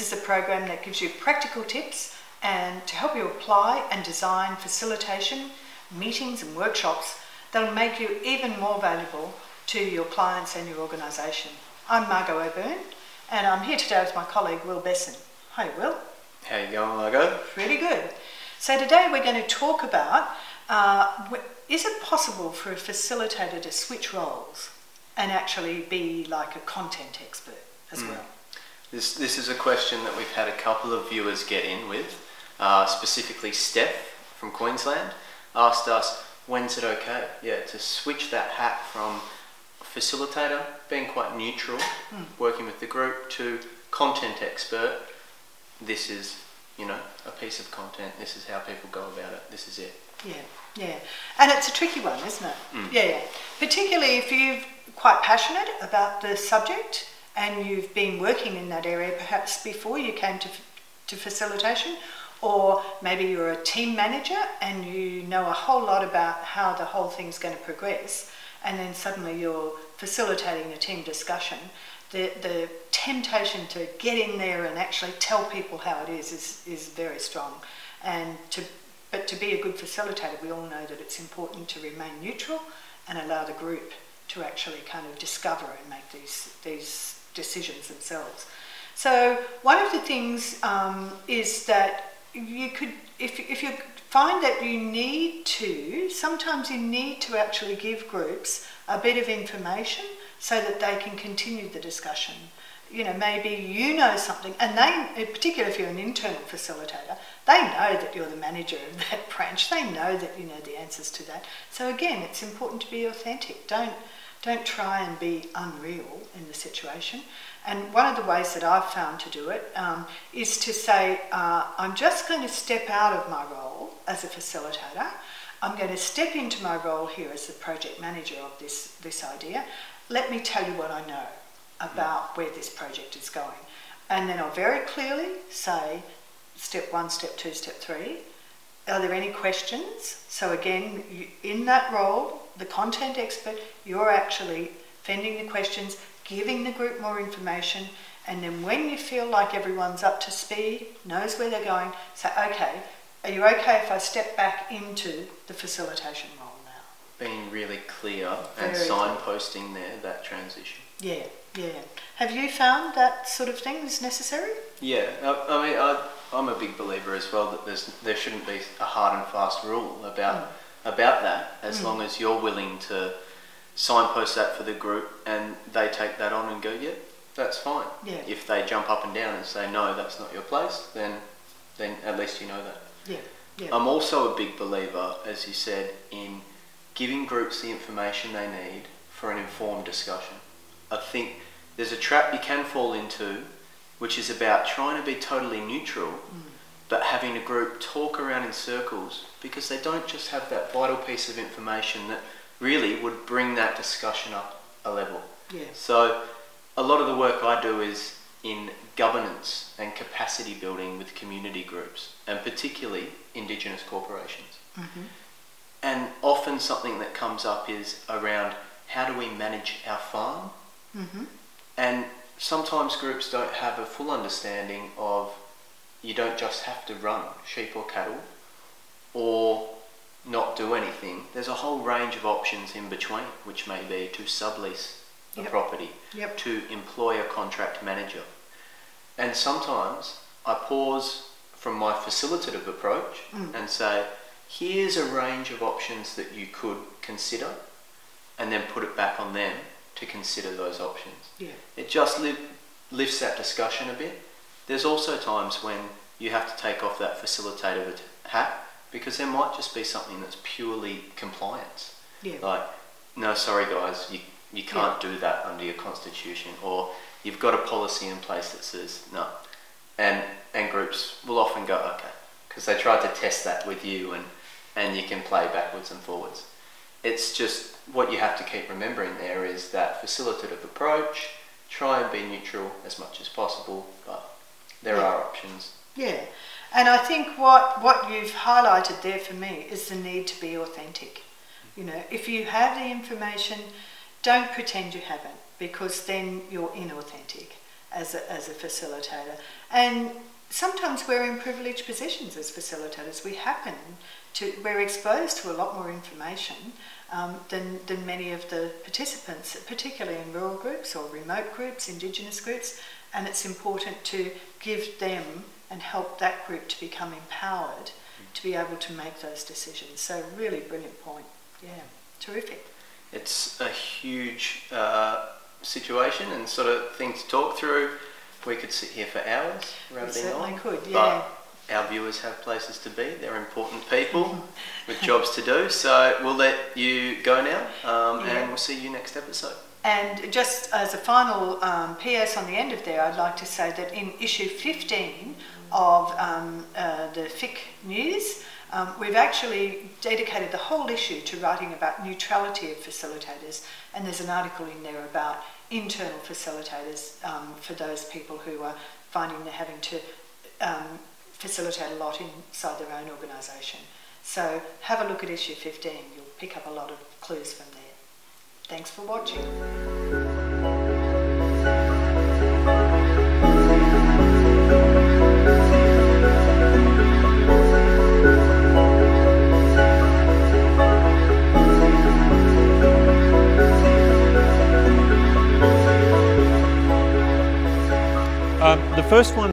is a program that gives you practical tips and to help you apply and design facilitation, meetings and workshops that will make you even more valuable to your clients and your organisation. I'm Margo and I'm here today with my colleague Will Bessen. Hi Will. How you going, Margo? Pretty good. So today we're going to talk about is it possible for a facilitator to switch roles and actually be like a content expert as well? This is a question that we've had a couple of viewers get in with. Specifically Steph from Queensland asked us, when's it okay to switch that hat from facilitator, being quite neutral, working with the group, to content expert. This is, a piece of content. This is how people go about it. This is it. Yeah. And it's a tricky one, isn't it? Yeah. Particularly if you're quite passionate about the subject and you've been working in that area perhaps before you came to facilitation, or maybe you're a team manager and you know a whole lot about how the whole thing's going to progress, and then suddenly you're facilitating a team discussion. The temptation to get in there and actually tell people how it is very strong. But to be a good facilitator, we all know that it's important to remain neutral and allow the group to actually kind of discover and make these decisions themselves. So one of the things is that you could, if you find that sometimes you need to actually give groups a bit of information so that they can continue the discussion. Maybe you know something, and they, in particular if you're an internal facilitator, they know that you're the manager of that branch. They know that you know the answers to that. So again, it's important to be authentic. Don't try and be unreal in the situation. And one of the ways that I've found to do it is to say, I'm just going to step out of my role as a facilitator. I'm going to step into my role here as the project manager of this idea. Let me tell you what I know about where this project is going. And then I'll very clearly say, step 1, step 2, step 3. Are there any questions? So again, in that role, the content expert, you're actually fending the questions, giving the group more information, and then when you feel like everyone's up to speed, knows where they're going, say, okay, are you okay if I step back into the facilitation role now? Being really clear and signposting there, that transition. Yeah. Have you found that sort of thing is necessary? Yeah, I'm a big believer as well that there shouldn't be a hard and fast rule about that, as long as you're willing to signpost that for the group and they take that on and go, yeah, that's fine. Yeah. If they jump up and down and say, no, that's not your place, then at least you know that. Yeah. I'm also a big believer, as you said, in giving groups the information they need for an informed discussion. I think there's a trap you can fall into, which is about trying to be totally neutral, but having a group talk around in circles because they don't just have that vital piece of information that really would bring that discussion up a level. Yeah. So a lot of the work I do is in governance and capacity building with community groups, and particularly Indigenous corporations. And often something that comes up is around how do we manage our farm? And sometimes groups don't have a full understanding of you don't just have to run sheep or cattle or not do anything. There's a whole range of options in between, which may be to sublease a property, to employ a contract manager. And sometimes I pause from my facilitative approach and say, here's a range of options that you could consider, and then put it back on them to consider those options. Yeah. It just lifts that discussion a bit. There's also times when you have to take off that facilitator hat because there might just be something that's purely compliance. Yeah. Like, no, sorry guys, you can't do that under your constitution, or you've got a policy in place that says no. And groups will often go, okay, because they tried to test that with you and you can play backwards and forwards. It's just what you have to keep remembering there is that facilitative approach, try and be neutral as much as possible, but there are options. Yeah, and I think what you've highlighted there for me is the need to be authentic. If you have the information, don't pretend you haven't, because then you're inauthentic. as a facilitator. And sometimes we're in privileged positions as facilitators. We're exposed to a lot more information than many of the participants, particularly in rural groups or remote groups, Indigenous groups, and it's important to give them and help that group to become empowered to be able to make those decisions. So really brilliant point. Yeah, terrific. It's a huge situation and sort of thing to talk through. We could sit here for hours rambling on. We certainly could, yeah. But our viewers have places to be. They're important people with jobs to do. So we'll let you go now and we'll see you next episode. And just as a final PS on the end of there, I'd like to say that in issue 15 of the FIC News, we've actually dedicated the whole issue to writing about neutrality of facilitators, and there's an article in there about internal facilitators for those people who are finding they're having to facilitate a lot inside their own organisation. So have a look at issue 15, you'll pick up a lot of clues from there. Thanks for watching. The first one